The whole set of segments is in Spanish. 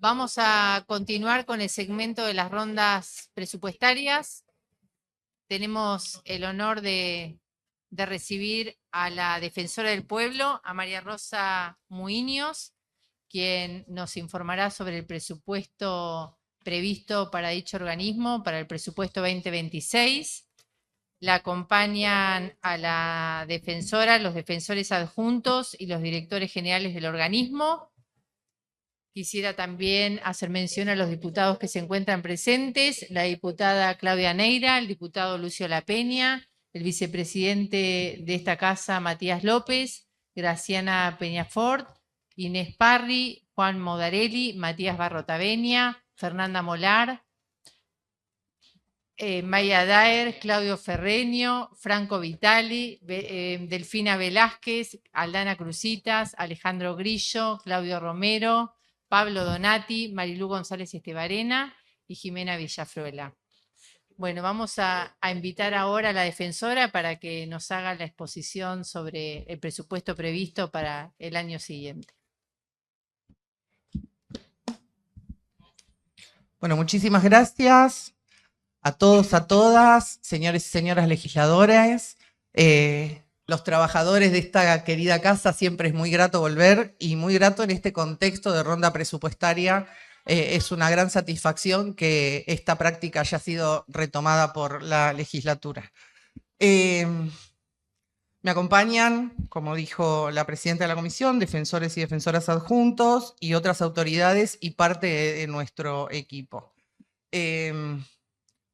Vamos a continuar con el segmento de las rondas presupuestarias. Tenemos el honor de recibir a la Defensora del Pueblo, a María Rosa Muiños, quien nos informará sobre el presupuesto previsto para dicho organismo, para el presupuesto 2026. La acompañan a la defensora, los defensores adjuntos y los directores generales del organismo. Quisiera también hacer mención a los diputados que se encuentran presentes, la diputada Claudia Neira, el diputado Lucio Lapeña, el vicepresidente de esta casa, Matías López, Graciana Peñafort, Inés Parri, Juan Modarelli, Matías Barrotaveña, Fernanda Molar, Maya Daer, Claudio Ferreño, Franco Vitali, Delfina Velázquez, Aldana Cruzitas, Alejandro Grillo, Claudio Romero, Pablo Donati, Marilú González Estebarena y Jimena Villafruela. Bueno, vamos a invitar ahora a la defensora para que nos haga la exposición sobre el presupuesto previsto para el año siguiente. Bueno, muchísimas gracias a todos, a todas, señores y señoras legisladores, los trabajadores de esta querida casa. Siempre es muy grato volver y muy grato en este contexto de ronda presupuestaria. Es una gran satisfacción que esta práctica haya sido retomada por la legislatura. Me acompañan, como dijo la presidenta de la comisión, defensores y defensoras adjuntos y otras autoridades y parte de nuestro equipo.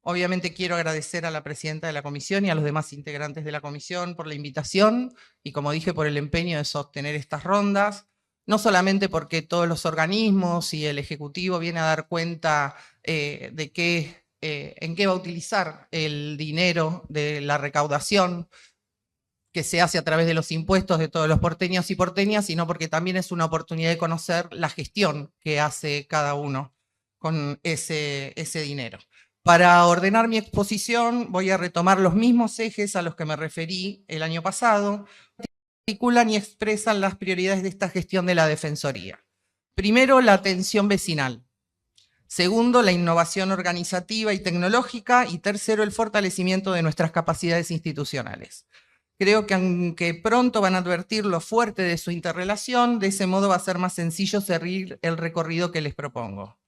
Obviamente quiero agradecer a la presidenta de la comisión y a los demás integrantes de la comisión por la invitación y, como dije, por el empeño de sostener estas rondas, no solamente porque todos los organismos y el Ejecutivo vienen a dar cuenta de en qué va a utilizar el dinero de la recaudación que se hace a través de los impuestos de todos los porteños y porteñas, sino porque también es una oportunidad de conocer la gestión que hace cada uno con ese dinero. Para ordenar mi exposición voy a retomar los mismos ejes a los que me referí el año pasado, que articulan y expresan las prioridades de esta gestión de la Defensoría. Primero, la atención vecinal. Segundo, la innovación organizativa y tecnológica. Y tercero, el fortalecimiento de nuestras capacidades institucionales. Creo que aunque pronto van a advertir lo fuerte de su interrelación, de ese modo va a ser más sencillo seguir el recorrido que les propongo.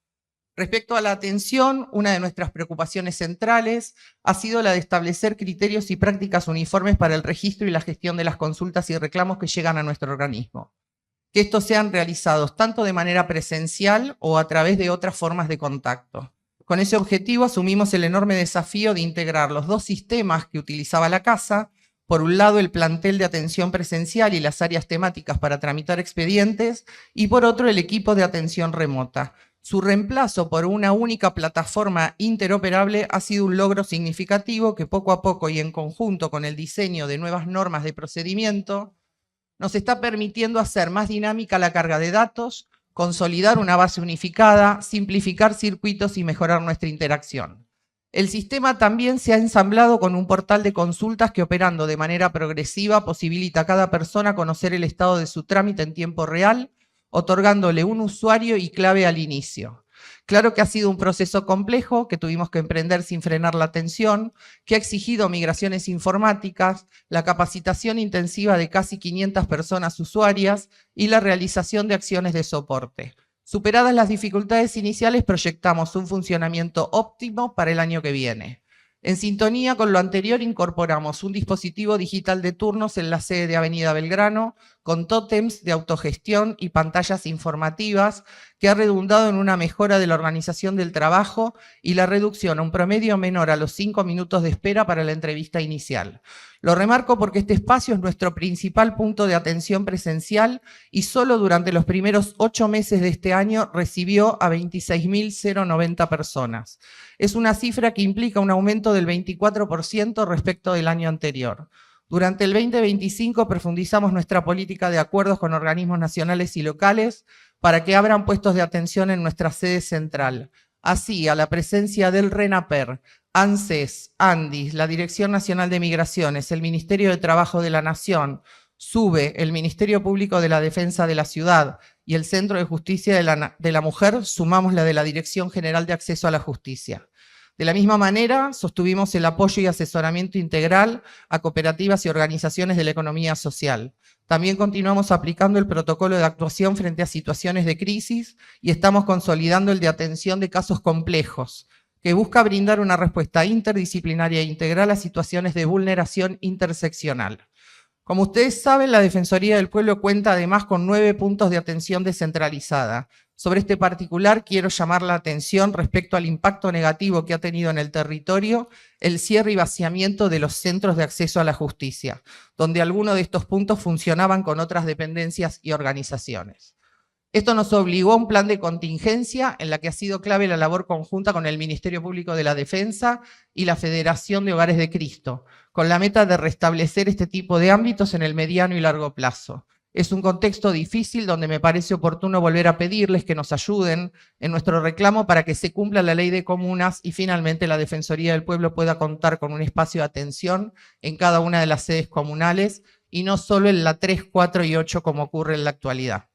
Respecto a la atención, una de nuestras preocupaciones centrales ha sido la de establecer criterios y prácticas uniformes para el registro y la gestión de las consultas y reclamos que llegan a nuestro organismo. Que estos sean realizados tanto de manera presencial o a través de otras formas de contacto. Con ese objetivo asumimos el enorme desafío de integrar los dos sistemas que utilizaba la casa. Por un lado, el plantel de atención presencial y las áreas temáticas para tramitar expedientes, y por otro, el equipo de atención remota. Su reemplazo por una única plataforma interoperable ha sido un logro significativo que poco a poco y en conjunto con el diseño de nuevas normas de procedimiento nos está permitiendo hacer más dinámica la carga de datos, consolidar una base unificada, simplificar circuitos y mejorar nuestra interacción. El sistema también se ha ensamblado con un portal de consultas que, operando de manera progresiva, posibilita a cada persona conocer el estado de su trámite en tiempo real, otorgándole un usuario y clave al inicio. Claro que ha sido un proceso complejo que tuvimos que emprender sin frenar la atención, que ha exigido migraciones informáticas, la capacitación intensiva de casi 500 personas usuarias y la realización de acciones de soporte. Superadas las dificultades iniciales, proyectamos un funcionamiento óptimo para el año que viene. En sintonía con lo anterior, incorporamos un dispositivo digital de turnos en la sede de Avenida Belgrano, con tótems de autogestión y pantallas informativas, que ha redundado en una mejora de la organización del trabajo y la reducción a un promedio menor a los 5 minutos de espera para la entrevista inicial. Lo remarco porque este espacio es nuestro principal punto de atención presencial y solo durante los primeros 8 meses de este año recibió a 26.090 personas. Es una cifra que implica un aumento del 24% respecto del año anterior. Durante el 2025 profundizamos nuestra política de acuerdos con organismos nacionales y locales para que abran puestos de atención en nuestra sede central. Así, a la presencia del RENAPER, ANSES, ANDIS, la Dirección Nacional de Migraciones, el Ministerio de Trabajo de la Nación, SUBE, el Ministerio Público de la Defensa de la Ciudad y el Centro de Justicia de la Mujer sumamos la de la Dirección General de Acceso a la Justicia. De la misma manera, sostuvimos el apoyo y asesoramiento integral a cooperativas y organizaciones de la economía social. También continuamos aplicando el protocolo de actuación frente a situaciones de crisis y estamos consolidando el de atención de casos complejos, que busca brindar una respuesta interdisciplinaria e integral a situaciones de vulneración interseccional. Como ustedes saben, la Defensoría del Pueblo cuenta además con 9 puntos de atención descentralizada. Sobre este particular quiero llamar la atención respecto al impacto negativo que ha tenido en el territorio el cierre y vaciamiento de los centros de acceso a la justicia, donde algunos de estos puntos funcionaban con otras dependencias y organizaciones. Esto nos obligó a un plan de contingencia en la que ha sido clave la labor conjunta con el Ministerio Público de la Defensa y la Federación de Hogares de Cristo, con la meta de restablecer este tipo de ámbitos en el mediano y largo plazo. Es un contexto difícil donde me parece oportuno volver a pedirles que nos ayuden en nuestro reclamo para que se cumpla la ley de comunas y finalmente la Defensoría del Pueblo pueda contar con un espacio de atención en cada una de las sedes comunales y no solo en la 3, 4 y 8 como ocurre en la actualidad.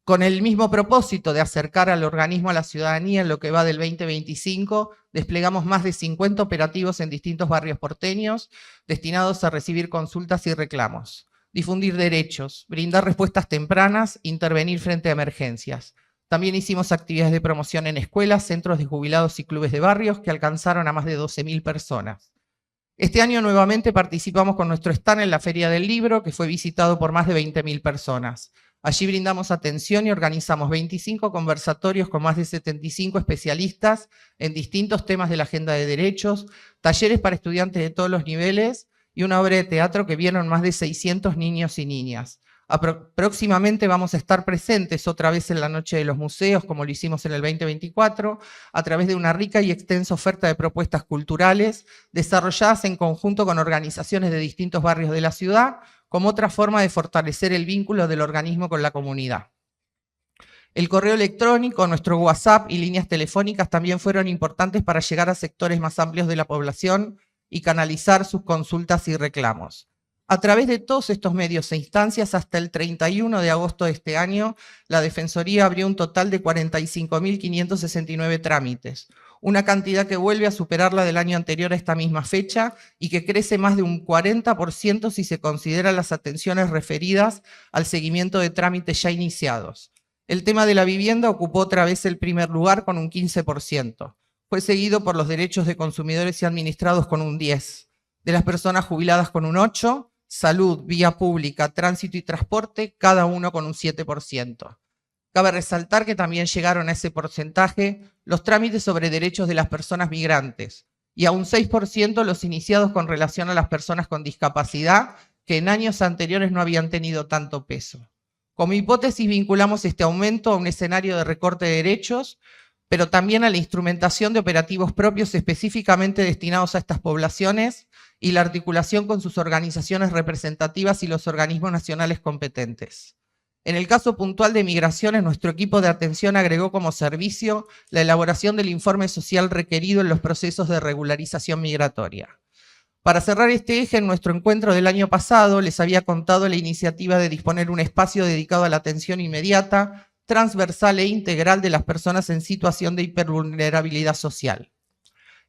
Con el mismo propósito de acercar al organismo a la ciudadanía en lo que va del 2025, desplegamos más de 50 operativos en distintos barrios porteños destinados a recibir consultas y reclamos, difundir derechos, brindar respuestas tempranas, intervenir frente a emergencias. También hicimos actividades de promoción en escuelas, centros de jubilados y clubes de barrios que alcanzaron a más de 12.000 personas. Este año nuevamente participamos con nuestro stand en la Feria del Libro, que fue visitado por más de 20.000 personas. Allí brindamos atención y organizamos 25 conversatorios con más de 75 especialistas en distintos temas de la agenda de derechos, talleres para estudiantes de todos los niveles y una obra de teatro que vieron más de 600 niños y niñas. Próximamente vamos a estar presentes otra vez en la Noche de los Museos, como lo hicimos en el 2024, a través de una rica y extensa oferta de propuestas culturales desarrolladas en conjunto con organizaciones de distintos barrios de la ciudad, como otra forma de fortalecer el vínculo del organismo con la comunidad. El correo electrónico, nuestro WhatsApp y líneas telefónicas también fueron importantes para llegar a sectores más amplios de la población y canalizar sus consultas y reclamos. A través de todos estos medios e instancias, hasta el 31 de agosto de este año, la Defensoría abrió un total de 45.569 trámites, una cantidad que vuelve a superar la del año anterior a esta misma fecha y que crece más de un 40% si se consideran las atenciones referidas al seguimiento de trámites ya iniciados. El tema de la vivienda ocupó otra vez el primer lugar con un 15%. Fue seguido por los derechos de consumidores y administrados con un 10%, de las personas jubiladas con un 8%, salud, vía pública, tránsito y transporte, cada uno con un 7%. Cabe resaltar que también llegaron a ese porcentaje los trámites sobre derechos de las personas migrantes y a un 6% los iniciados con relación a las personas con discapacidad que en años anteriores no habían tenido tanto peso. Como hipótesis vinculamos este aumento a un escenario de recorte de derechos, pero también a la instrumentación de operativos propios específicamente destinados a estas poblaciones y la articulación con sus organizaciones representativas y los organismos nacionales competentes. En el caso puntual de migraciones, nuestro equipo de atención agregó como servicio la elaboración del informe social requerido en los procesos de regularización migratoria. Para cerrar este eje, en nuestro encuentro del año pasado les había contado la iniciativa de disponer un espacio dedicado a la atención inmediata, transversal e integral de las personas en situación de hipervulnerabilidad social,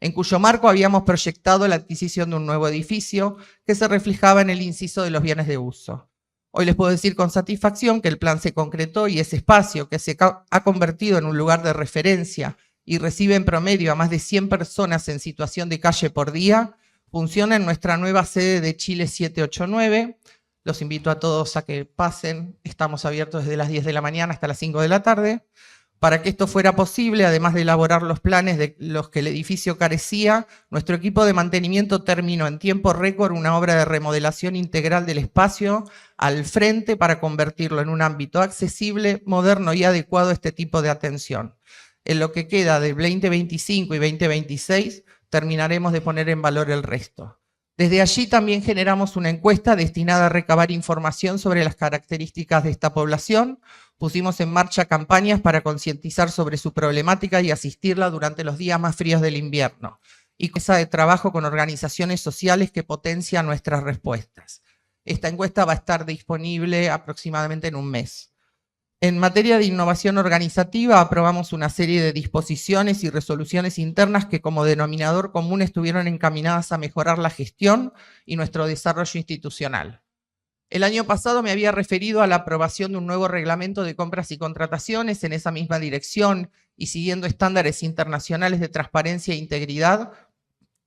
en cuyo marco habíamos proyectado la adquisición de un nuevo edificio que se reflejaba en el inciso de los bienes de uso. Hoy les puedo decir con satisfacción que el plan se concretó y ese espacio, que se ha convertido en un lugar de referencia y recibe en promedio a más de 100 personas en situación de calle por día, funciona en nuestra nueva sede de Chile 789. Los invito a todos a que pasen, estamos abiertos desde las 10 de la mañana hasta las 5 de la tarde. Para que esto fuera posible, además de elaborar los planes de los que el edificio carecía, nuestro equipo de mantenimiento terminó en tiempo récord una obra de remodelación integral del espacio al frente para convertirlo en un ámbito accesible, moderno y adecuado a este tipo de atención. En lo que queda del 2025 y 2026, terminaremos de poner en valor el resto. Desde allí también generamos una encuesta destinada a recabar información sobre las características de esta población. Pusimos en marcha campañas para concientizar sobre su problemática y asistirla durante los días más fríos del invierno. Y mesa de trabajo con organizaciones sociales que potencian nuestras respuestas. Esta encuesta va a estar disponible aproximadamente en un mes. En materia de innovación organizativa, aprobamos una serie de disposiciones y resoluciones internas que como denominador común estuvieron encaminadas a mejorar la gestión y nuestro desarrollo institucional. El año pasado me había referido a la aprobación de un nuevo reglamento de compras y contrataciones en esa misma dirección y siguiendo estándares internacionales de transparencia e integridad.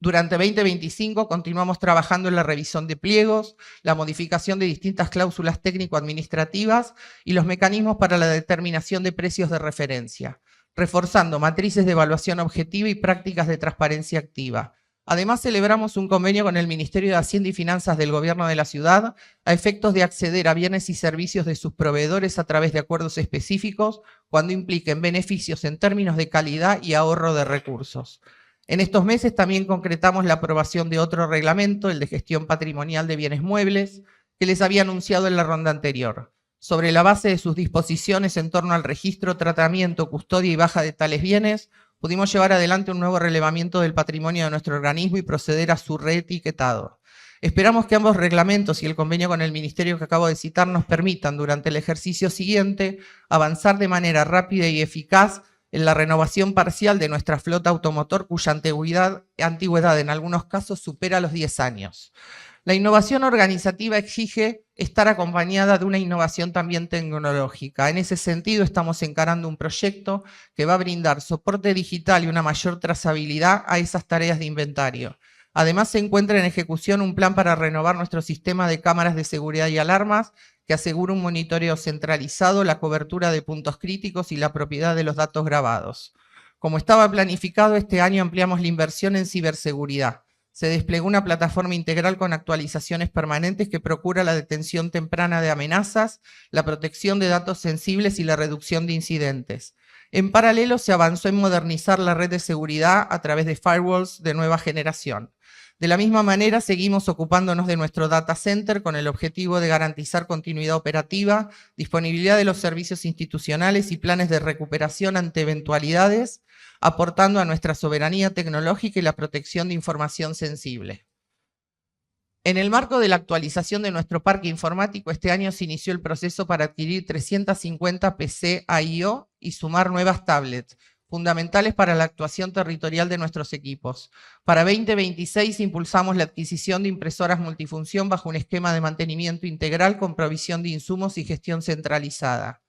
Durante 2025 continuamos trabajando en la revisión de pliegos, la modificación de distintas cláusulas técnico-administrativas y los mecanismos para la determinación de precios de referencia, reforzando matrices de evaluación objetiva y prácticas de transparencia activa. Además, celebramos un convenio con el Ministerio de Hacienda y Finanzas del Gobierno de la Ciudad a efectos de acceder a bienes y servicios de sus proveedores a través de acuerdos específicos cuando impliquen beneficios en términos de calidad y ahorro de recursos. En estos meses también concretamos la aprobación de otro reglamento, el de gestión patrimonial de bienes muebles, que les había anunciado en la ronda anterior. Sobre la base de sus disposiciones en torno al registro, tratamiento, custodia y baja de tales bienes, pudimos llevar adelante un nuevo relevamiento del patrimonio de nuestro organismo y proceder a su reetiquetado. Esperamos que ambos reglamentos y el convenio con el Ministerio que acabo de citar nos permitan, durante el ejercicio siguiente, avanzar de manera rápida y eficaz en la renovación parcial de nuestra flota automotor, cuya antigüedad en algunos casos supera los 10 años. La innovación organizativa exige estar acompañada de una innovación también tecnológica. En ese sentido, estamos encarando un proyecto que va a brindar soporte digital y una mayor trazabilidad a esas tareas de inventario. Además, se encuentra en ejecución un plan para renovar nuestro sistema de cámaras de seguridad y alarmas que asegura un monitoreo centralizado, la cobertura de puntos críticos y la propiedad de los datos grabados. Como estaba planificado, este año ampliamos la inversión en ciberseguridad. Se desplegó una plataforma integral con actualizaciones permanentes que procura la detención temprana de amenazas, la protección de datos sensibles y la reducción de incidentes. En paralelo, se avanzó en modernizar la red de seguridad a través de firewalls de nueva generación. De la misma manera, seguimos ocupándonos de nuestro data center con el objetivo de garantizar continuidad operativa, disponibilidad de los servicios institucionales y planes de recuperación ante eventualidades, aportando a nuestra soberanía tecnológica y la protección de información sensible. En el marco de la actualización de nuestro parque informático, este año se inició el proceso para adquirir 350 PC AIO y sumar nuevas tablets, fundamentales para la actuación territorial de nuestros equipos. Para 2026 impulsamos la adquisición de impresoras multifunción bajo un esquema de mantenimiento integral con provisión de insumos y gestión centralizada.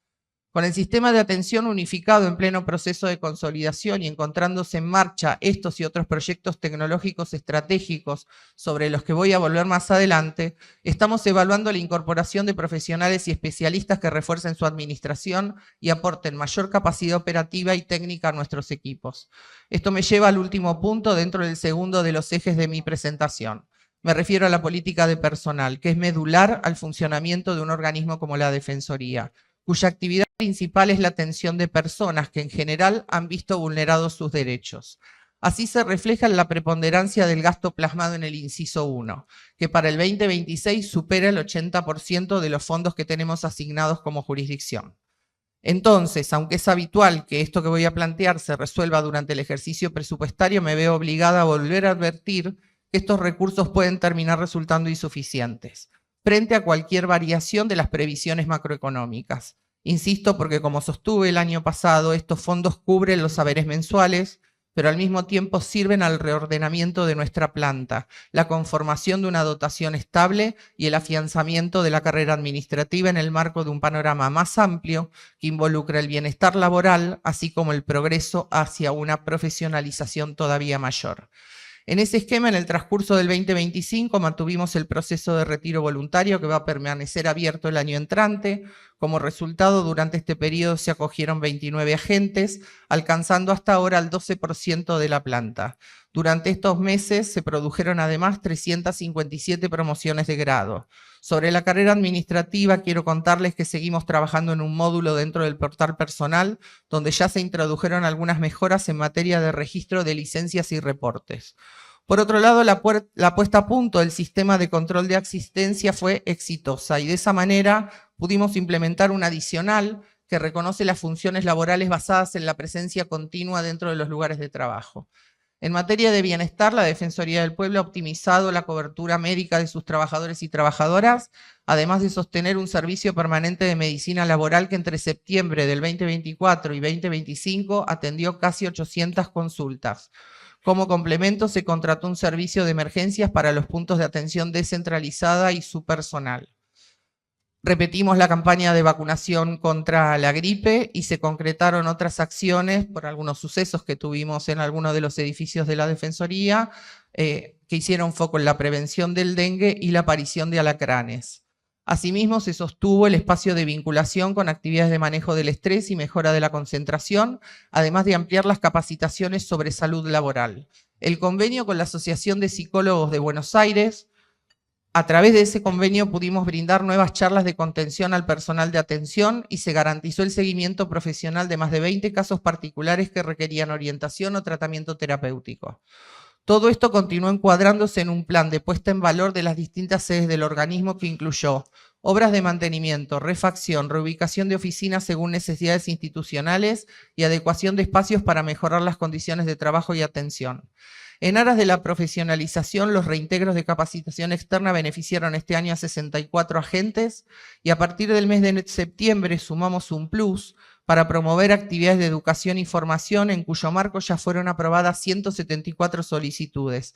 Con el sistema de atención unificado en pleno proceso de consolidación y encontrándose en marcha estos y otros proyectos tecnológicos estratégicos sobre los que voy a volver más adelante, estamos evaluando la incorporación de profesionales y especialistas que refuercen su administración y aporten mayor capacidad operativa y técnica a nuestros equipos. Esto me lleva al último punto dentro del segundo de los ejes de mi presentación. Me refiero a la política de personal, que es medular al funcionamiento de un organismo como la Defensoría, cuya actividad principal es la atención de personas que en general han visto vulnerados sus derechos. Así se refleja en la preponderancia del gasto plasmado en el inciso 1, que para el 2026 supera el 80% de los fondos que tenemos asignados como jurisdicción. Entonces, aunque es habitual que esto que voy a plantear se resuelva durante el ejercicio presupuestario, me veo obligada a volver a advertir que estos recursos pueden terminar resultando insuficientes frente a cualquier variación de las previsiones macroeconómicas. Insisto porque, como sostuve el año pasado, estos fondos cubren los haberes mensuales, pero al mismo tiempo sirven al reordenamiento de nuestra planta, la conformación de una dotación estable y el afianzamiento de la carrera administrativa en el marco de un panorama más amplio que involucra el bienestar laboral, así como el progreso hacia una profesionalización todavía mayor. En ese esquema, en el transcurso del 2025, mantuvimos el proceso de retiro voluntario que va a permanecer abierto el año entrante. Como resultado, durante este periodo se acogieron 29 agentes, alcanzando hasta ahora el 12% de la planta. Durante estos meses se produjeron además 357 promociones de grado. Sobre la carrera administrativa, quiero contarles que seguimos trabajando en un módulo dentro del portal personal, donde ya se introdujeron algunas mejoras en materia de registro de licencias y reportes. Por otro lado, la puesta a punto del sistema de control de asistencia fue exitosa y de esa manera pudimos implementar un adicional que reconoce las funciones laborales basadas en la presencia continua dentro de los lugares de trabajo. En materia de bienestar, la Defensoría del Pueblo ha optimizado la cobertura médica de sus trabajadores y trabajadoras, además de sostener un servicio permanente de medicina laboral que entre septiembre del 2024 y 2025 atendió casi 800 consultas. Como complemento, se contrató un servicio de emergencias para los puntos de atención descentralizada y su personal. Repetimos la campaña de vacunación contra la gripe y se concretaron otras acciones por algunos sucesos que tuvimos en algunos de los edificios de la Defensoría que hicieron foco en la prevención del dengue y la aparición de alacranes. Asimismo, se sostuvo el espacio de vinculación con actividades de manejo del estrés y mejora de la concentración, además de ampliar las capacitaciones sobre salud laboral. El convenio con la Asociación de Psicólogos de Buenos Aires. A través de ese convenio pudimos brindar nuevas charlas de contención al personal de atención y se garantizó el seguimiento profesional de más de 20 casos particulares que requerían orientación o tratamiento terapéutico. Todo esto continuó encuadrándose en un plan de puesta en valor de las distintas sedes del organismo que incluyó obras de mantenimiento, refacción, reubicación de oficinas según necesidades institucionales y adecuación de espacios para mejorar las condiciones de trabajo y atención. En aras de la profesionalización, los reintegros de capacitación externa beneficiaron este año a 64 agentes y a partir del mes de septiembre sumamos un plus para promover actividades de educación y formación en cuyo marco ya fueron aprobadas 174 solicitudes,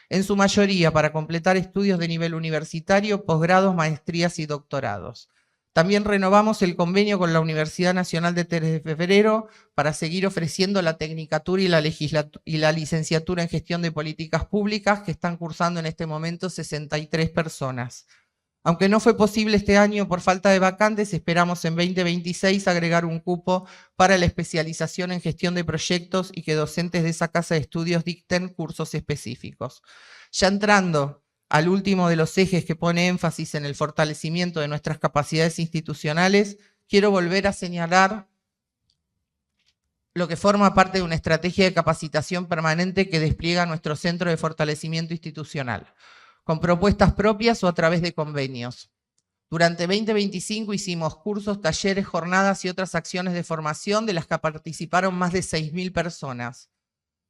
en su mayoría para completar estudios de nivel universitario, posgrados, maestrías y doctorados. También renovamos el convenio con la Universidad Nacional de 3 de Febrero para seguir ofreciendo la tecnicatura y la licenciatura en gestión de políticas públicas que están cursando en este momento 63 personas. Aunque no fue posible este año por falta de vacantes, esperamos en 2026 agregar un cupo para la especialización en gestión de proyectos y que docentes de esa casa de estudios dicten cursos específicos. Ya entrando al último de los ejes que pone énfasis en el fortalecimiento de nuestras capacidades institucionales, quiero volver a señalar lo que forma parte de una estrategia de capacitación permanente que despliega nuestro Centro de Fortalecimiento Institucional, con propuestas propias o a través de convenios. Durante 2025 hicimos cursos, talleres, jornadas y otras acciones de formación de las que participaron más de 6.000 personas.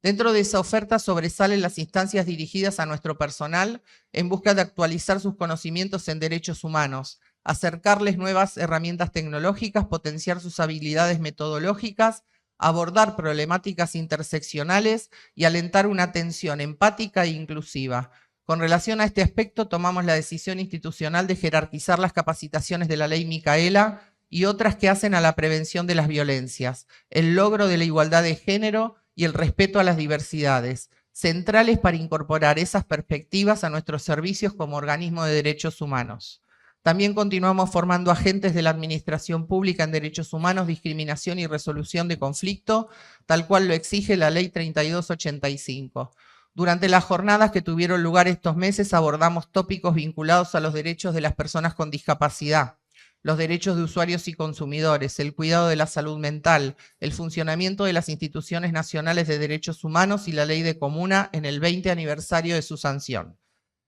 Dentro de esa oferta sobresalen las instancias dirigidas a nuestro personal en busca de actualizar sus conocimientos en derechos humanos, acercarles nuevas herramientas tecnológicas, potenciar sus habilidades metodológicas, abordar problemáticas interseccionales y alentar una atención empática e inclusiva. Con relación a este aspecto, tomamos la decisión institucional de jerarquizar las capacitaciones de la Ley Micaela y otras que hacen a la prevención de las violencias, el logro de la igualdad de género y el respeto a las diversidades, centrales para incorporar esas perspectivas a nuestros servicios como organismo de derechos humanos. También continuamos formando agentes de la Administración Pública en Derechos Humanos, Discriminación y Resolución de Conflicto, tal cual lo exige la Ley 3285. Durante las jornadas que tuvieron lugar estos meses abordamos tópicos vinculados a los derechos de las personas con discapacidad, los derechos de usuarios y consumidores, el cuidado de la salud mental, el funcionamiento de las instituciones nacionales de derechos humanos y la ley de comuna en el 20 aniversario de su sanción.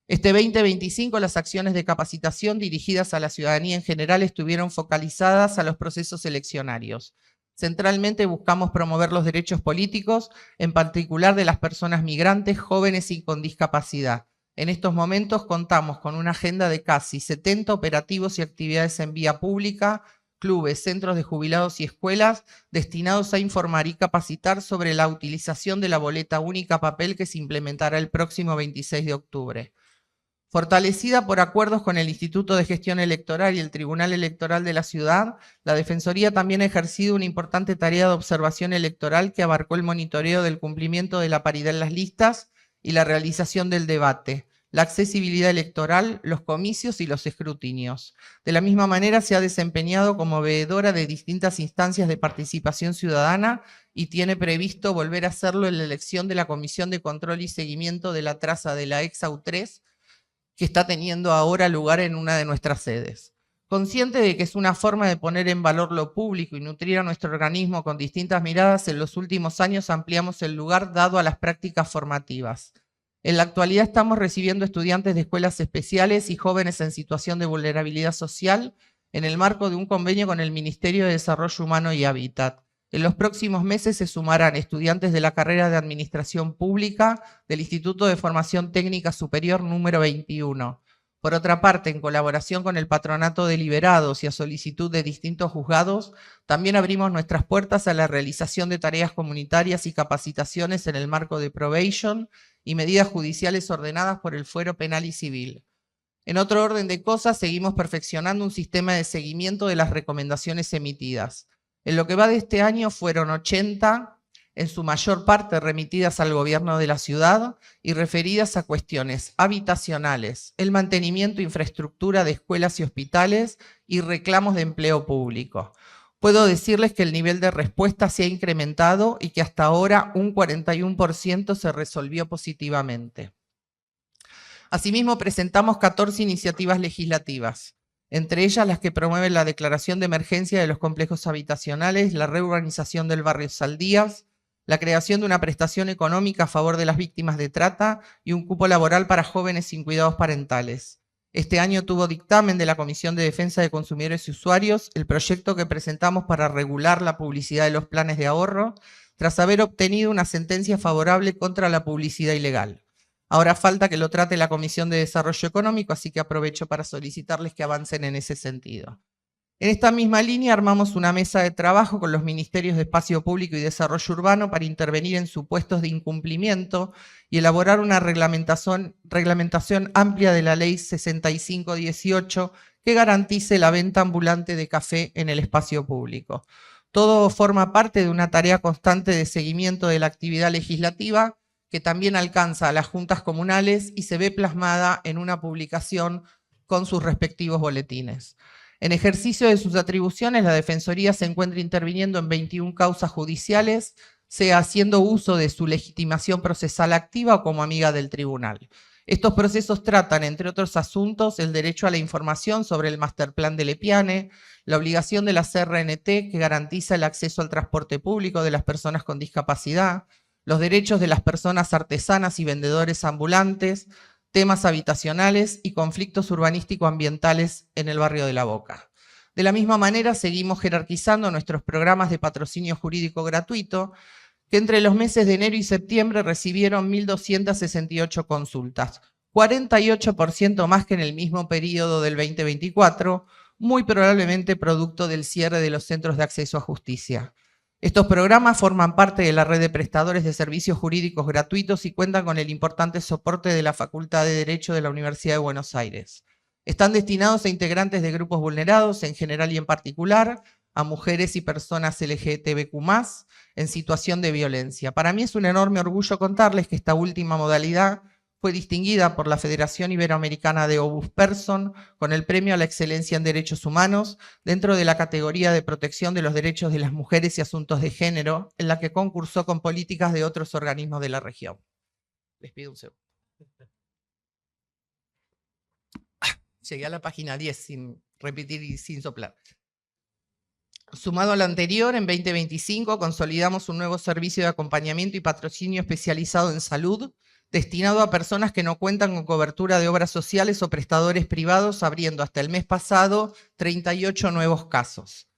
Este 2025 las acciones de capacitación dirigidas a la ciudadanía en general estuvieron focalizadas a los procesos eleccionarios. Centralmente buscamos promover los derechos políticos, en particular de las personas migrantes, jóvenes y con discapacidad. En estos momentos contamos con una agenda de casi 70 operativos y actividades en vía pública, clubes, centros de jubilados y escuelas destinados a informar y capacitar sobre la utilización de la boleta única papel que se implementará el próximo 26 de octubre. Fortalecida por acuerdos con el Instituto de Gestión Electoral y el Tribunal Electoral de la Ciudad, la Defensoría también ha ejercido una importante tarea de observación electoral que abarcó el monitoreo del cumplimiento de la paridad en las listas y la realización del debate, la accesibilidad electoral, los comicios y los escrutinios. De la misma manera se ha desempeñado como veedora de distintas instancias de participación ciudadana y tiene previsto volver a hacerlo en la elección de la Comisión de Control y Seguimiento de la traza de la ExAU3, que está teniendo ahora lugar en una de nuestras sedes. Consciente de que es una forma de poner en valor lo público y nutrir a nuestro organismo con distintas miradas, en los últimos años ampliamos el lugar dado a las prácticas formativas. En la actualidad estamos recibiendo estudiantes de escuelas especiales y jóvenes en situación de vulnerabilidad social en el marco de un convenio con el Ministerio de Desarrollo Humano y Hábitat. En los próximos meses se sumarán estudiantes de la carrera de Administración Pública del Instituto de Formación Técnica Superior número 21. Por otra parte, en colaboración con el Patronato de Liberados y a solicitud de distintos juzgados, también abrimos nuestras puertas a la realización de tareas comunitarias y capacitaciones en el marco de probation y medidas judiciales ordenadas por el Fuero Penal y Civil. En otro orden de cosas, seguimos perfeccionando un sistema de seguimiento de las recomendaciones emitidas. En lo que va de este año fueron 80, en su mayor parte remitidas al gobierno de la ciudad y referidas a cuestiones habitacionales, el mantenimiento e infraestructura de escuelas y hospitales y reclamos de empleo público. Puedo decirles que el nivel de respuesta se ha incrementado y que hasta ahora un 41% se resolvió positivamente. Asimismo, presentamos 14 iniciativas legislativas, entre ellas las que promueven la declaración de emergencia de los complejos habitacionales, la reurbanización del barrio Saldías, la creación de una prestación económica a favor de las víctimas de trata y un cupo laboral para jóvenes sin cuidados parentales. Este año tuvo dictamen de la Comisión de Defensa de Consumidores y Usuarios el proyecto que presentamos para regular la publicidad de los planes de ahorro, tras haber obtenido una sentencia favorable contra la publicidad ilegal. Ahora falta que lo trate la Comisión de Desarrollo Económico, así que aprovecho para solicitarles que avancen en ese sentido. En esta misma línea armamos una mesa de trabajo con los Ministerios de Espacio Público y Desarrollo Urbano para intervenir en supuestos de incumplimiento y elaborar una reglamentación amplia de la Ley 6518 que garantice la venta ambulante de café en el espacio público. Todo forma parte de una tarea constante de seguimiento de la actividad legislativa que también alcanza a las juntas comunales y se ve plasmada en una publicación con sus respectivos boletines. En ejercicio de sus atribuciones, la Defensoría se encuentra interviniendo en 21 causas judiciales, sea haciendo uso de su legitimación procesal activa o como amiga del tribunal. Estos procesos tratan, entre otros asuntos, el derecho a la información sobre el masterplan del EPIANE, la obligación de la CRNT que garantiza el acceso al transporte público de las personas con discapacidad, los derechos de las personas artesanas y vendedores ambulantes, temas habitacionales y conflictos urbanístico-ambientales en el barrio de La Boca. De la misma manera, seguimos jerarquizando nuestros programas de patrocinio jurídico gratuito, que entre los meses de enero y septiembre recibieron 1.268 consultas, 48% más que en el mismo periodo del 2024, muy probablemente producto del cierre de los centros de acceso a justicia. Estos programas forman parte de la red de prestadores de servicios jurídicos gratuitos y cuentan con el importante soporte de la Facultad de Derecho de la Universidad de Buenos Aires. Están destinados a integrantes de grupos vulnerados en general y en particular, a mujeres y personas LGTBQ+, en situación de violencia. Para mí es un enorme orgullo contarles que esta última modalidad fue distinguida por la Federación Iberoamericana de Obusperson con el Premio a la Excelencia en Derechos Humanos dentro de la categoría de protección de los derechos de las mujeres y asuntos de género, en la que concursó con políticas de otros organismos de la región. Les pido un segundo. Llegué a la página 10 sin repetir y sin soplar. Sumado a lo anterior, en 2025 consolidamos un nuevo servicio de acompañamiento y patrocinio especializado en salud, destinado a personas que no cuentan con cobertura de obras sociales o prestadores privados, abriendo hasta el mes pasado 38 nuevos casos.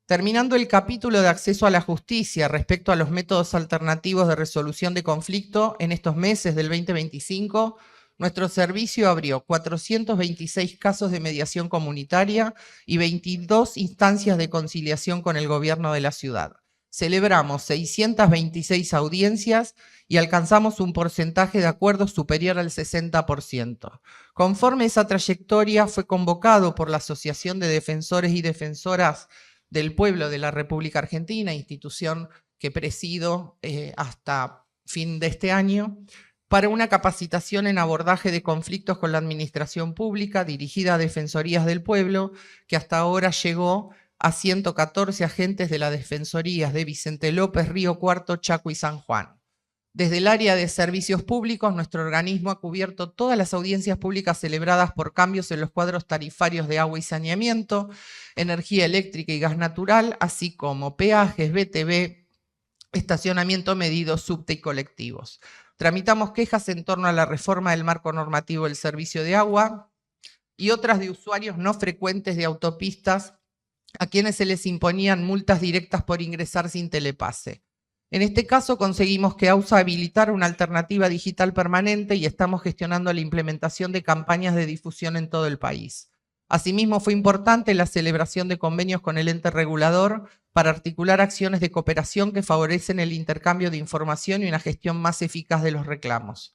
Terminando el capítulo de acceso a la justicia respecto a los métodos alternativos de resolución de conflicto, en estos meses del 2025, nuestro servicio abrió 426 casos de mediación comunitaria y 22 instancias de conciliación con el gobierno de la ciudad. Celebramos 626 audiencias y alcanzamos un porcentaje de acuerdos superior al 60%. Conforme esa trayectoria fue convocado por la Asociación de Defensores y Defensoras del Pueblo de la República Argentina, institución que presido hasta fin de este año, para una capacitación en abordaje de conflictos con la administración pública dirigida a Defensorías del Pueblo, que hasta ahora llegó a 114 agentes de las Defensorías de Vicente López, Río Cuarto, Chaco y San Juan. Desde el área de servicios públicos, nuestro organismo ha cubierto todas las audiencias públicas celebradas por cambios en los cuadros tarifarios de agua y saneamiento, energía eléctrica y gas natural, así como peajes, BTV, estacionamiento medido, subte y colectivos. Tramitamos quejas en torno a la reforma del marco normativo del servicio de agua y otras de usuarios no frecuentes de autopistas a quienes se les imponían multas directas por ingresar sin telepase. En este caso conseguimos que AUSA habilitara una alternativa digital permanente y estamos gestionando la implementación de campañas de difusión en todo el país. Asimismo, fue importante la celebración de convenios con el ente regulador para articular acciones de cooperación que favorecen el intercambio de información y una gestión más eficaz de los reclamos.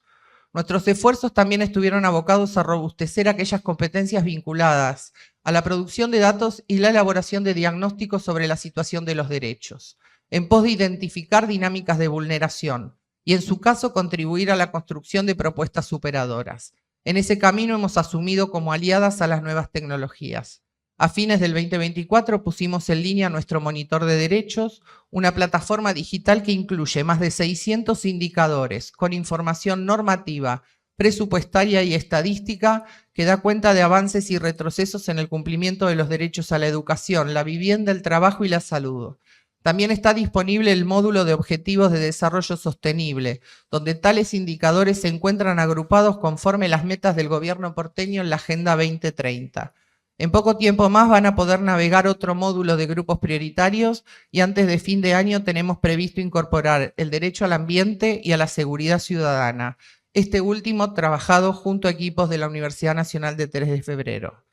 Nuestros esfuerzos también estuvieron abocados a robustecer aquellas competencias vinculadas a la producción de datos y la elaboración de diagnósticos sobre la situación de los derechos, en pos de identificar dinámicas de vulneración y, en su caso, contribuir a la construcción de propuestas superadoras. En ese camino hemos asumido como aliadas a las nuevas tecnologías. A fines del 2024 pusimos en línea nuestro monitor de derechos, una plataforma digital que incluye más de 600 indicadores con información normativa, presupuestaria y estadística que da cuenta de avances y retrocesos en el cumplimiento de los derechos a la educación, la vivienda, el trabajo y la salud. También está disponible el módulo de Objetivos de Desarrollo Sostenible, donde tales indicadores se encuentran agrupados conforme las metas del gobierno porteño en la Agenda 2030. En poco tiempo más van a poder navegar otro módulo de grupos prioritarios y antes de fin de año tenemos previsto incorporar el derecho al ambiente y a la seguridad ciudadana, este último trabajado junto a equipos de la Universidad Nacional de 3 de Febrero.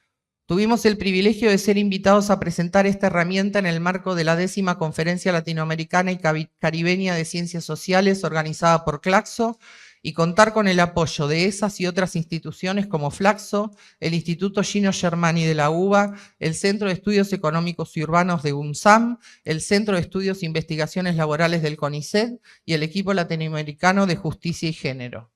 Tuvimos el privilegio de ser invitados a presentar esta herramienta en el marco de la 10ª Conferencia Latinoamericana y Caribeña de Ciencias Sociales organizada por Claxo y contar con el apoyo de esas y otras instituciones como Flaxo, el Instituto Gino Germani de la UBA, el Centro de Estudios Económicos y Urbanos de UNSAM, el Centro de Estudios e Investigaciones Laborales del CONICET y el equipo latinoamericano de Justicia y Género.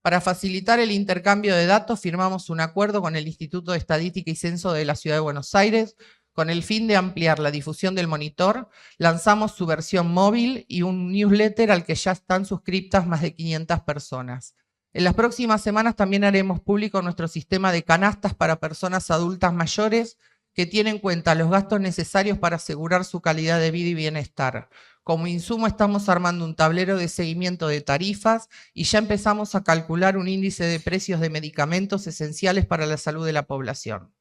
Para facilitar el intercambio de datos, firmamos un acuerdo con el Instituto de Estadística y Censo de la Ciudad de Buenos Aires. Con el fin de ampliar la difusión del monitor, lanzamos su versión móvil y un newsletter al que ya están suscriptas más de 500 personas. En las próximas semanas también haremos público nuestro sistema de canastas para personas adultas mayores que tiene en cuenta los gastos necesarios para asegurar su calidad de vida y bienestar. Como insumo estamos armando un tablero de seguimiento de tarifas y ya empezamos a calcular un índice de precios de medicamentos esenciales para la salud de la población.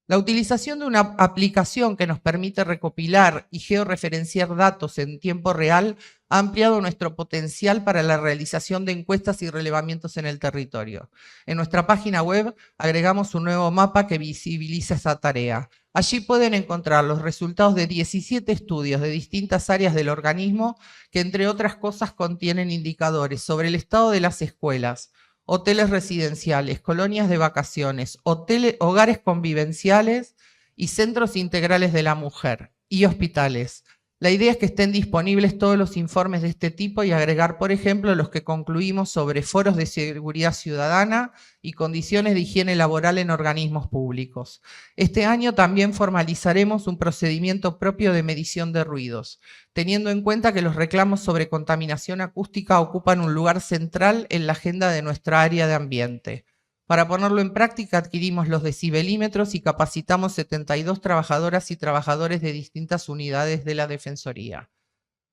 La utilización de una aplicación que nos permite recopilar y georreferenciar datos en tiempo real ha ampliado nuestro potencial para la realización de encuestas y relevamientos en el territorio. En nuestra página web agregamos un nuevo mapa que visibiliza esa tarea. Allí pueden encontrar los resultados de 17 estudios de distintas áreas del organismo que, entre otras cosas, contienen indicadores sobre el estado de las escuelas, hoteles residenciales, colonias de vacaciones, hogares convivenciales y centros integrales de la mujer y hospitales. La idea es que estén disponibles todos los informes de este tipo y agregar, por ejemplo, los que concluimos sobre foros de seguridad ciudadana y condiciones de higiene laboral en organismos públicos. Este año también formalizaremos un procedimiento propio de medición de ruidos, teniendo en cuenta que los reclamos sobre contaminación acústica ocupan un lugar central en la agenda de nuestra área de ambiente. Para ponerlo en práctica adquirimos los decibelímetros y capacitamos 72 trabajadoras y trabajadores de distintas unidades de la Defensoría.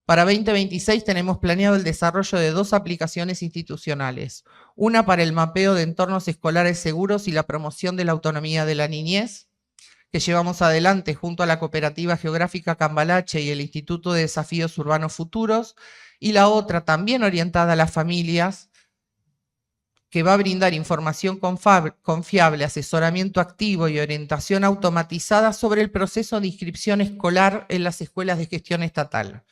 Para 2026 tenemos planeado el desarrollo de 2 aplicaciones institucionales, una para el mapeo de entornos escolares seguros y la promoción de la autonomía de la niñez, que llevamos adelante junto a la Cooperativa Geográfica Cambalache y el Instituto de Desafíos Urbanos Futuros, y la otra también orientada a las familias, que va a brindar información confiable, asesoramiento activo y orientación automatizada sobre el proceso de inscripción escolar en las escuelas de gestión estatal.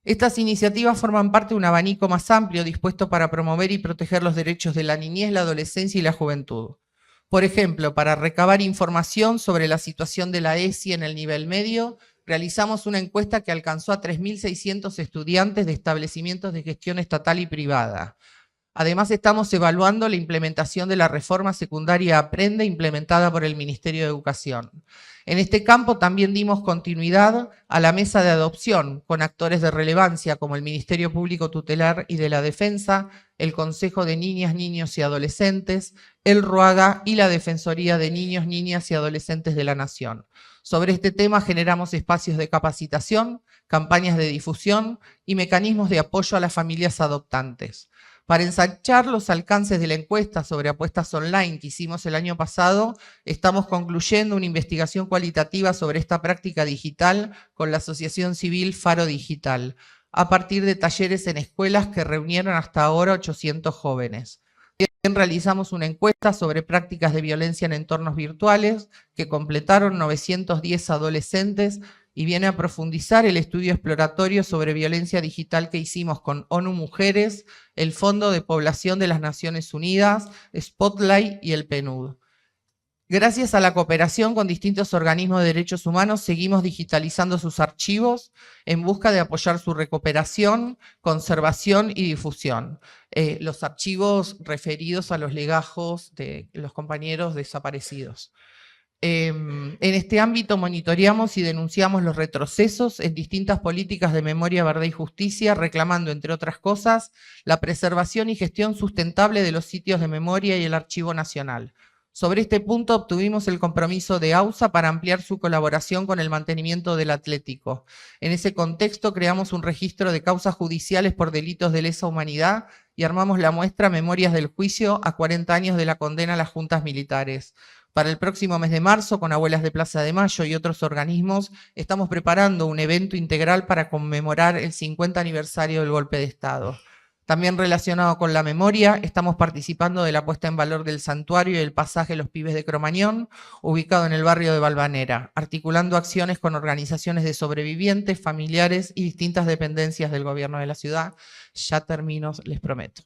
Estas iniciativas forman parte de un abanico más amplio dispuesto para promover y proteger los derechos de la niñez, la adolescencia y la juventud. Por ejemplo, para recabar información sobre la situación de la ESI en el nivel medio, realizamos una encuesta que alcanzó a 3.600 estudiantes de establecimientos de gestión estatal y privada. Además, estamos evaluando la implementación de la reforma secundaria Aprende implementada por el Ministerio de Educación. En este campo también dimos continuidad a la mesa de adopción con actores de relevancia como el Ministerio Público Tutelar y de la Defensa, el Consejo de Niñas, Niños y Adolescentes, el RUAGA y la Defensoría de Niños, Niñas y Adolescentes de la Nación. Sobre este tema generamos espacios de capacitación, campañas de difusión y mecanismos de apoyo a las familias adoptantes. Para ensanchar los alcances de la encuesta sobre apuestas online que hicimos el año pasado, estamos concluyendo una investigación cualitativa sobre esta práctica digital con la Asociación Civil Faro Digital, a partir de talleres en escuelas que reunieron hasta ahora 800 jóvenes. También realizamos una encuesta sobre prácticas de violencia en entornos virtuales que completaron 910 adolescentes y viene a profundizar el estudio exploratorio sobre violencia digital que hicimos con ONU Mujeres, el Fondo de Población de las Naciones Unidas, Spotlight y el PNUD. Gracias a la cooperación con distintos organismos de derechos humanos, seguimos digitalizando sus archivos en busca de apoyar su recuperación, conservación y difusión. Los archivos referidos a los legajos de los compañeros desaparecidos. En este ámbito monitoreamos y denunciamos los retrocesos en distintas políticas de memoria, verdad y justicia, reclamando, entre otras cosas, la preservación y gestión sustentable de los sitios de memoria y el Archivo Nacional. Sobre este punto obtuvimos el compromiso de AUSA para ampliar su colaboración con el mantenimiento del Atlético. En ese contexto creamos un registro de causas judiciales por delitos de lesa humanidad y armamos la muestra Memorias del Juicio a 40 años de la condena a las juntas militares. Para el próximo mes de marzo, con Abuelas de Plaza de Mayo y otros organismos, estamos preparando un evento integral para conmemorar el 50 aniversario del golpe de Estado. También relacionado con la memoria, estamos participando de la puesta en valor del santuario y el pasaje Los Pibes de Cromañón, ubicado en el barrio de Valvanera, articulando acciones con organizaciones de sobrevivientes, familiares y distintas dependencias del gobierno de la ciudad. Ya termino, les prometo.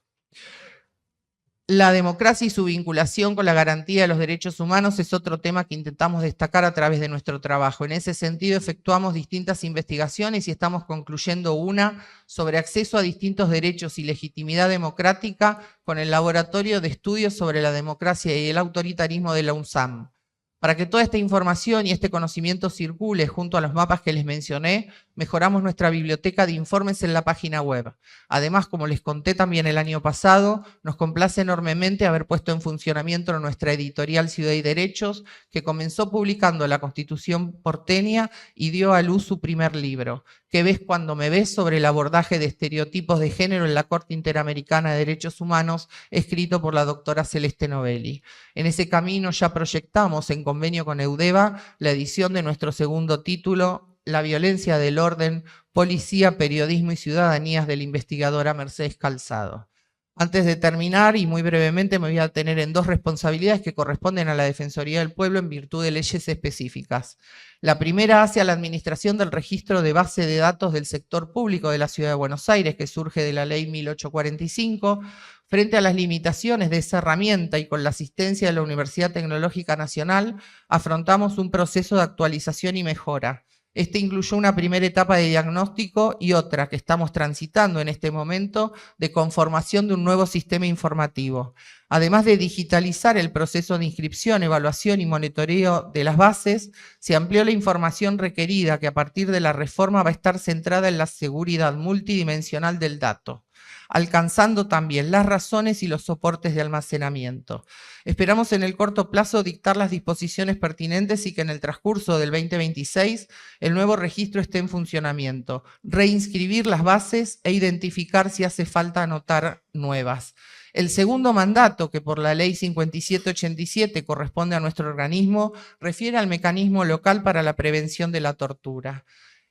La democracia y su vinculación con la garantía de los derechos humanos es otro tema que intentamos destacar a través de nuestro trabajo. En ese sentido, efectuamos distintas investigaciones y estamos concluyendo una sobre acceso a distintos derechos y legitimidad democrática con el Laboratorio de Estudios sobre la Democracia y el Autoritarismo de la UNSAM. Para que toda esta información y este conocimiento circule junto a los mapas que les mencioné, mejoramos nuestra biblioteca de informes en la página web. Además, como les conté también el año pasado, nos complace enormemente haber puesto en funcionamiento nuestra editorial Ciudad y Derechos, que comenzó publicando la Constitución porteña y dio a luz su primer libro, ¿Qué ves cuando me ves?, sobre el abordaje de estereotipos de género en la Corte Interamericana de Derechos Humanos, escrito por la doctora Celeste Novelli. En ese camino ya proyectamos, en convenio con EUDEVA, la edición de nuestro segundo título, La violencia del orden, policía, periodismo y ciudadanías, de la investigadora Mercedes Calzado. Antes de terminar, y muy brevemente, me voy a detener en dos responsabilidades que corresponden a la Defensoría del Pueblo en virtud de leyes específicas. La primera hace a la administración del registro de base de datos del sector público de la Ciudad de Buenos Aires, que surge de la Ley 1845, frente a las limitaciones de esa herramienta y con la asistencia de la Universidad Tecnológica Nacional, afrontamos un proceso de actualización y mejora. Este incluyó una primera etapa de diagnóstico y otra que estamos transitando en este momento de conformación de un nuevo sistema informativo. Además de digitalizar el proceso de inscripción, evaluación y monitoreo de las bases, se amplió la información requerida que a partir de la reforma va a estar centrada en la seguridad multidimensional del dato, alcanzando también las razones y los soportes de almacenamiento. Esperamos en el corto plazo dictar las disposiciones pertinentes y que en el transcurso del 2026 el nuevo registro esté en funcionamiento, reinscribir las bases e identificar si hace falta anotar nuevas. El segundo mandato, que por la Ley 5787 corresponde a nuestro organismo, refiere al mecanismo local para la prevención de la tortura.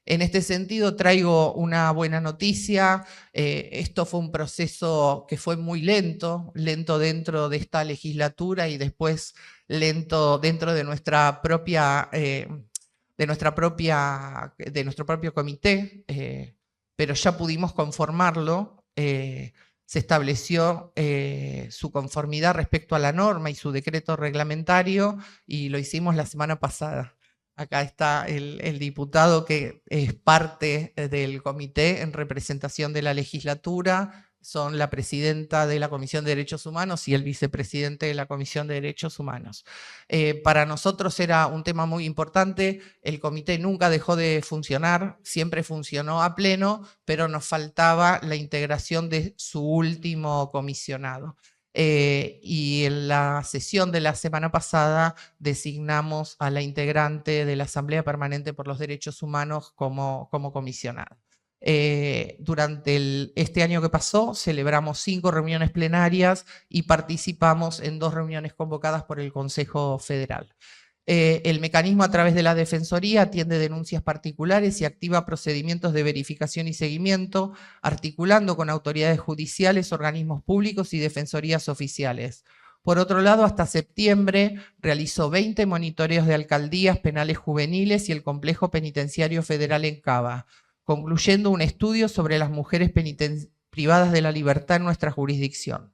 En este sentido traigo una buena noticia. Esto fue un proceso que fue muy lento dentro de esta legislatura y después lento dentro de nuestro propio comité, pero ya pudimos conformarlo. Se estableció su conformidad respecto a la norma y su decreto reglamentario y lo hicimos la semana pasada. Acá está el diputado que es parte del comité en representación de la legislatura, son la presidenta de la Comisión de Derechos Humanos y el vicepresidente de la Comisión de Derechos Humanos. Para nosotros era un tema muy importante, el comité nunca dejó de funcionar, siempre funcionó a pleno, pero nos faltaba la integración de su último comisionado. Y en la sesión de la semana pasada designamos a la integrante de la Asamblea Permanente por los Derechos Humanos como comisionada. Durante este año que pasó, celebramos 5 reuniones plenarias y participamos en 2 reuniones convocadas por el Consejo Federal. El mecanismo a través de la Defensoría atiende denuncias particulares y activa procedimientos de verificación y seguimiento, articulando con autoridades judiciales, organismos públicos y defensorías oficiales. Por otro lado, hasta septiembre realizó 20 monitoreos de alcaldías, penales juveniles y el complejo penitenciario federal en Cava, concluyendo un estudio sobre las mujeres privadas de la libertad en nuestra jurisdicción.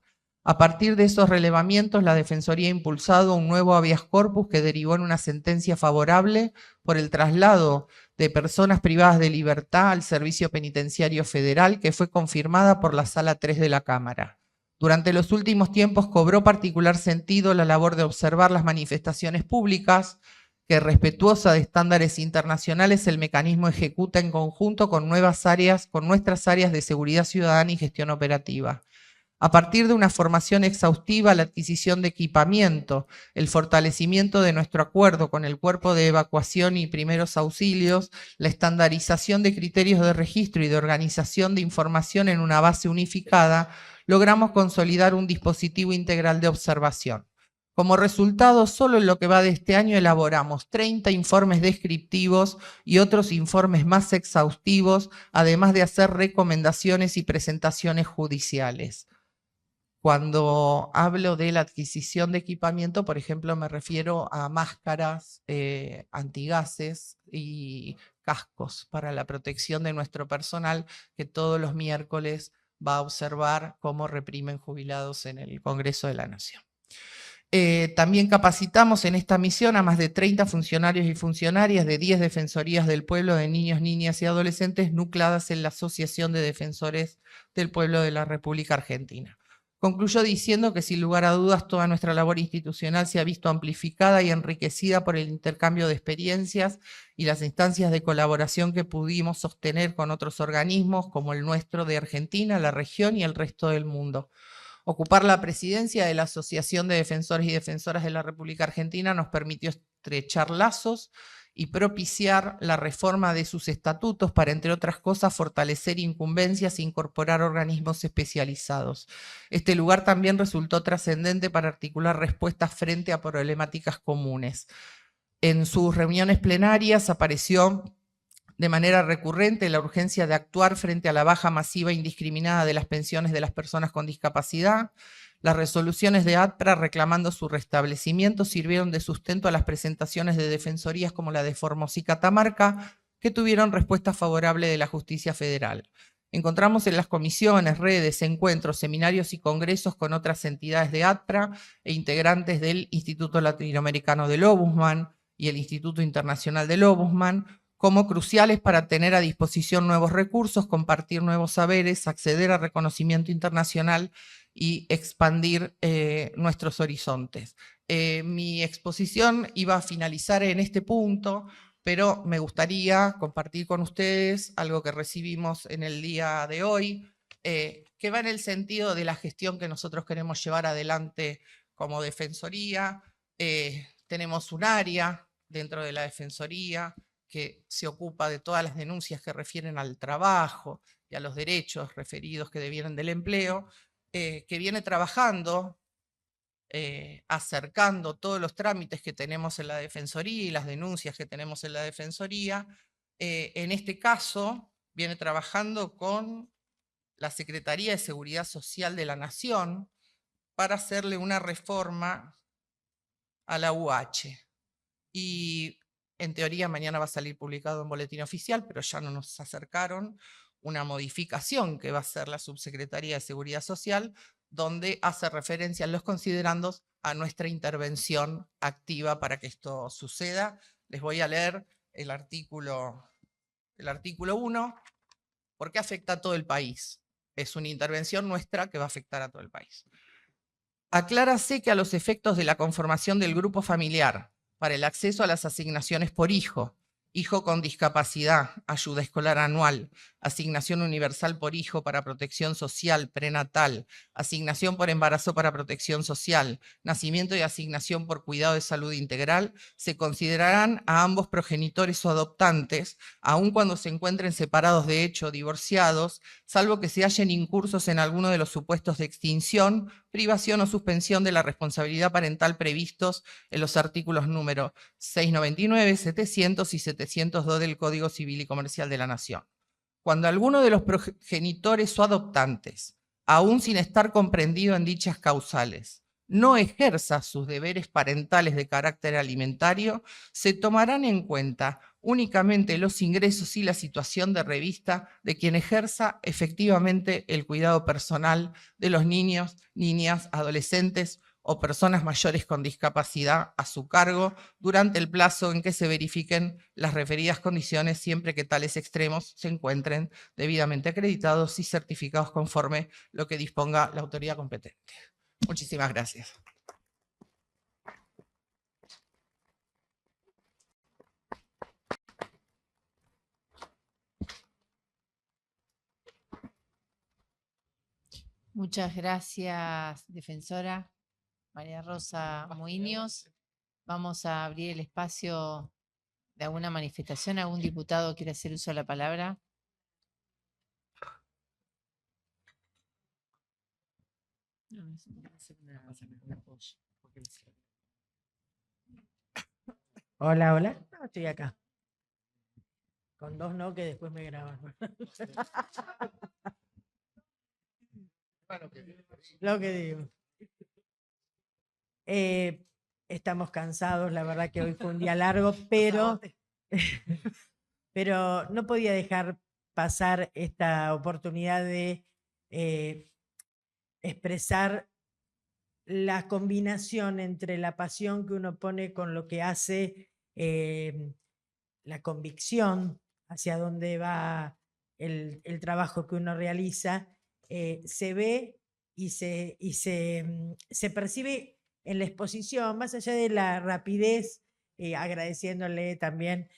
A partir de esos relevamientos, la Defensoría ha impulsado un nuevo habeas corpus que derivó en una sentencia favorable por el traslado de personas privadas de libertad al Servicio Penitenciario Federal, que fue confirmada por la Sala 3 de la Cámara. Durante los últimos tiempos cobró particular sentido la labor de observar las manifestaciones públicas que, respetuosa de estándares internacionales, el mecanismo ejecuta en conjunto con nuestras áreas de seguridad ciudadana y gestión operativa. A partir de una formación exhaustiva, la adquisición de equipamiento, el fortalecimiento de nuestro acuerdo con el Cuerpo de Evacuación y Primeros Auxilios, la estandarización de criterios de registro y de organización de información en una base unificada, logramos consolidar un dispositivo integral de observación. Como resultado, solo en lo que va de este año elaboramos 30 informes descriptivos y otros informes más exhaustivos, además de hacer recomendaciones y presentaciones judiciales. Cuando hablo de la adquisición de equipamiento, por ejemplo, me refiero a máscaras antigases y cascos para la protección de nuestro personal, que todos los miércoles va a observar cómo reprimen jubilados en el Congreso de la Nación. También capacitamos en esta misión a más de 30 funcionarios y funcionarias de 10 defensorías del pueblo de niños, niñas y adolescentes nucleadas en la Asociación de Defensores del Pueblo de la República Argentina. Concluyó diciendo que sin lugar a dudas toda nuestra labor institucional se ha visto amplificada y enriquecida por el intercambio de experiencias y las instancias de colaboración que pudimos sostener con otros organismos como el nuestro de Argentina, la región y el resto del mundo. Ocupar la presidencia de la Asociación de Defensores y Defensoras de la República Argentina nos permitió estrechar lazos y propiciar la reforma de sus estatutos para, entre otras cosas, fortalecer incumbencias e incorporar organismos especializados. Este lugar también resultó trascendente para articular respuestas frente a problemáticas comunes. En sus reuniones plenarias apareció de manera recurrente la urgencia de actuar frente a la baja masiva e indiscriminada de las pensiones de las personas con discapacidad. Las resoluciones de ATPRA reclamando su restablecimiento sirvieron de sustento a las presentaciones de defensorías como la de Formosa y Catamarca, que tuvieron respuesta favorable de la Justicia Federal. Encontramos en las comisiones, redes, encuentros, seminarios y congresos con otras entidades de ATPRA e integrantes del Instituto Latinoamericano del Ombudsman y el Instituto Internacional del Ombudsman, como cruciales para tener a disposición nuevos recursos, compartir nuevos saberes, acceder a reconocimiento internacional y expandir nuestros horizontes. Mi exposición iba a finalizar en este punto, pero me gustaría compartir con ustedes algo que recibimos en el día de hoy, que va en el sentido de la gestión que nosotros queremos llevar adelante como Defensoría. Tenemos un área dentro de la Defensoría que se ocupa de todas las denuncias que refieren al trabajo y a los derechos referidos que devienen del empleo, que viene trabajando, acercando todos los trámites que tenemos en la Defensoría y las denuncias que tenemos en la Defensoría. En este caso, viene trabajando con la Secretaría de Seguridad Social de la Nación para hacerle una reforma a la UH. Y en teoría mañana va a salir publicado en Boletín Oficial, pero ya no nos acercaron una modificación que va a hacer la Subsecretaría de Seguridad Social, donde hace referencia en los considerandos a nuestra intervención activa para que esto suceda. Les voy a leer el artículo 1, porque afecta a todo el país. Es una intervención nuestra que va a afectar a todo el país. Aclárase que a los efectos de la conformación del grupo familiar para el acceso a las asignaciones por hijo hijo con discapacidad, ayuda escolar anual, asignación universal por hijo para protección social prenatal, asignación por embarazo para protección social, nacimiento y asignación por cuidado de salud integral, se considerarán a ambos progenitores o adoptantes, aun cuando se encuentren separados de hecho o divorciados, salvo que se hallen incursos en alguno de los supuestos de extinción, privación o suspensión de la responsabilidad parental previstos en los artículos número 699, 700 y 702 del Código Civil y Comercial de la Nación. Cuando alguno de los progenitores o adoptantes, aún sin estar comprendido en dichas causales, no ejerza sus deberes parentales de carácter alimentario, se tomarán en cuenta únicamente los ingresos y la situación de revista de quien ejerza efectivamente el cuidado personal de los niños, niñas, adolescentes o personas mayores con discapacidad a su cargo durante el plazo en que se verifiquen las referidas condiciones, siempre que tales extremos se encuentren debidamente acreditados y certificados conforme lo que disponga la autoridad competente. Muchísimas gracias. Muchas gracias, defensora María Rosa Moiños. Vamos a abrir el espacio de alguna manifestación. ¿Algún diputado quiere hacer uso de la palabra? Hola, hola. No, estoy acá. Con dos no, que después me graban. Lo que digo. Estamos cansados, la verdad que hoy fue un día largo, pero no podía dejar pasar esta oportunidad de expresar la combinación entre la pasión que uno pone con lo que hace, la convicción hacia dónde va el trabajo que uno realiza, se ve y se percibe en la exposición, más allá de la rapidez, agradeciéndole también,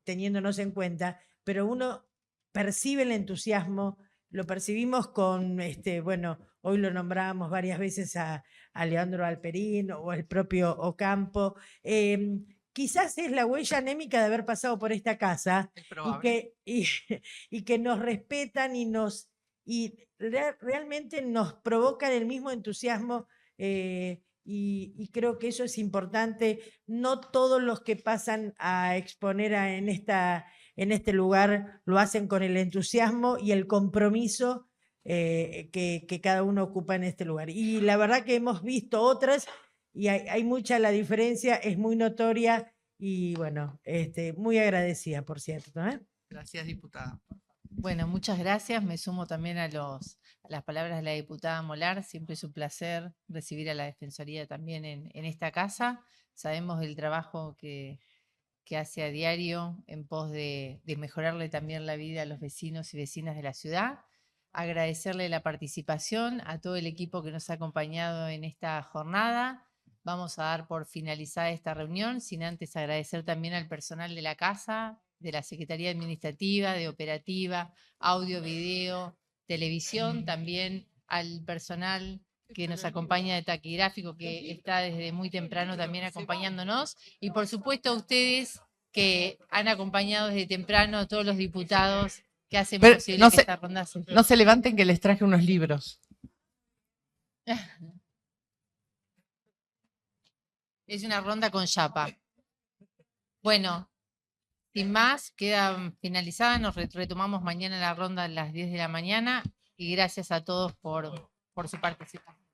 teniéndonos en cuenta, pero uno percibe el entusiasmo, lo percibimos con, bueno, hoy lo nombramos varias veces a Leandro Alperín o el propio Ocampo. Quizás es la huella anémica de haber pasado por esta casa y que nos respetan y realmente nos provocan el mismo entusiasmo, y creo que eso es importante. No todos los que pasan a exponer en este lugar lo hacen con el entusiasmo y el compromiso que cada uno ocupa en este lugar. Y la verdad que hemos visto otras y hay mucha la diferencia, es muy notoria y bueno, muy agradecida, por cierto, ¿eh? Gracias, diputada. Bueno, muchas gracias. Me sumo también a las palabras de la diputada Molar. Siempre es un placer recibir a la Defensoría también en esta casa. Sabemos del trabajo que hace a diario en pos de mejorarle también la vida a los vecinos y vecinas de la ciudad. Agradecerle la participación a todo el equipo que nos ha acompañado en esta jornada. Vamos a dar por finalizada esta reunión, sin antes agradecer también al personal de la casa, de la Secretaría Administrativa, de Operativa, Audio, Video, Televisión, también al personal que nos acompaña de Taquigráfico, que está desde muy temprano también acompañándonos, y por supuesto a ustedes que han acompañado desde temprano, a todos los diputados que hacen posible que esta ronda se... No se levanten, que les traje unos libros. Es una ronda con chapa. Bueno, sin más, queda finalizada. Nos retomamos mañana la ronda a las 10 de la mañana y gracias a todos por su participación.